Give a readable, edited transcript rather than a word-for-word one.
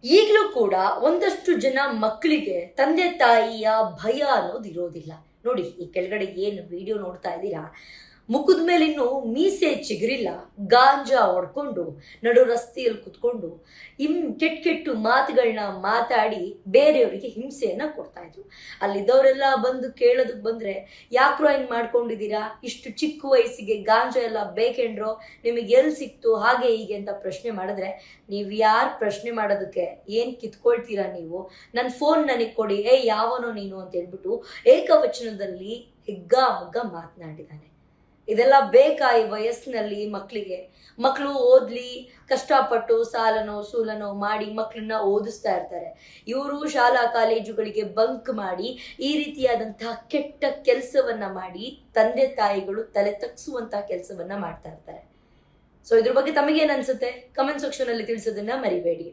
ಈಗಲೂ ಕೂಡ ಒಂದಷ್ಟು ಜನ ಮಕ್ಕಳಿಗೆ ತಂದೆ ತಾಯಿಯ ಭಯ ಅನ್ನೋದು ಇರೋದಿಲ್ಲ. ನೋಡಿ, ಈ ಕೆಳಗಡೆ ಏನು ವಿಡಿಯೋ ನೋಡ್ತಾ ಇದ್ದೀರಾ, ಮುಖದ ಮೇಲೆ ಇನ್ನೂ ಮೀಸೆ ಚಿಗುರಿಲ್ಲ, ಗಾಂಜಾ ಹೊಡ್ಕೊಂಡು ನಡು ರಸ್ತೆಯಲ್ಲಿ ಕುತ್ಕೊಂಡು ಕೆಟ್ಟು ಮಾತುಗಳನ್ನ ಮಾತಾಡಿ ಬೇರೆಯವರಿಗೆ ಹಿಂಸೆಯನ್ನ ಕೊಡ್ತಾ ಇದ್ರು. ಅಲ್ಲಿದ್ದವರೆಲ್ಲ ಬಂದು ಕೇಳೋದಕ್ಕೆ ಬಂದ್ರೆ, ಯಾಕ್ರೋ ಹಿಂಗ್ ಮಾಡ್ಕೊಂಡಿದ್ದೀರಾ, ಇಷ್ಟು ಚಿಕ್ಕ ವಯಸ್ಸಿಗೆ ಗಾಂಜಾ ಎಲ್ಲ ಬೇಕೇನ್ರೋ, ನಿಮಗೆ ಎಲ್ಲಿ ಸಿಕ್ತು, ಹಾಗೆ ಹೀಗೆ ಅಂತ ಪ್ರಶ್ನೆ ಮಾಡಿದ್ರೆ, ನೀವು ಯಾರು ಪ್ರಶ್ನೆ ಮಾಡೋದಕ್ಕೆ, ಏನು ಕಿತ್ಕೊಳ್ತೀರಾ ನೀವು, ನನ್ನ ಫೋನ್ ನನಗೆ ಕೊಡಿ, ಯಾವನೋ ನೀನು ಅಂತ ಹೇಳ್ಬಿಟ್ಟು ಏಕವಚನದಲ್ಲಿ ಹಿಗ್ಗಾಮುಗ್ಗ ಮಾತನಾಡಿದ್ದಾನೆ. ಇದೆಲ್ಲ ಬೇಕಾ ಈ ವಯಸ್ಸಿನಲ್ಲಿ ಮಕ್ಕಳಿಗೆ? ಮಕ್ಕಳು ಓದ್ಲಿ, ಕಷ್ಟಪಟ್ಟು ಸಾಲನೋ ಸೂಲನೋ ಮಾಡಿ ಮಕ್ಕಳನ್ನ ಓದಿಸ್ತಾ ಇರ್ತಾರೆ. ಇವರು ಶಾಲಾ ಕಾಲೇಜುಗಳಿಗೆ ಬಂಕ್ ಮಾಡಿ ಈ ರೀತಿಯಾದಂತಹ ಕೆಟ್ಟ ಕೆಲಸವನ್ನ ಮಾಡಿ ತಂದೆ ತಾಯಿಗಳು ತಲೆ ತಗ್ಸುವಂತಹ ಕೆಲಸವನ್ನ ಮಾಡ್ತಾ ಇರ್ತಾರೆ. ಸೊ ಇದ್ರ ಬಗ್ಗೆ ತಮಗೇನು ಅನ್ಸುತ್ತೆ? ಕಮೆಂಟ್ ಸೆಕ್ಷನ್ ಅಲ್ಲಿ ತಿಳಿಸೋದನ್ನ ಮರಿಬೇಡಿ.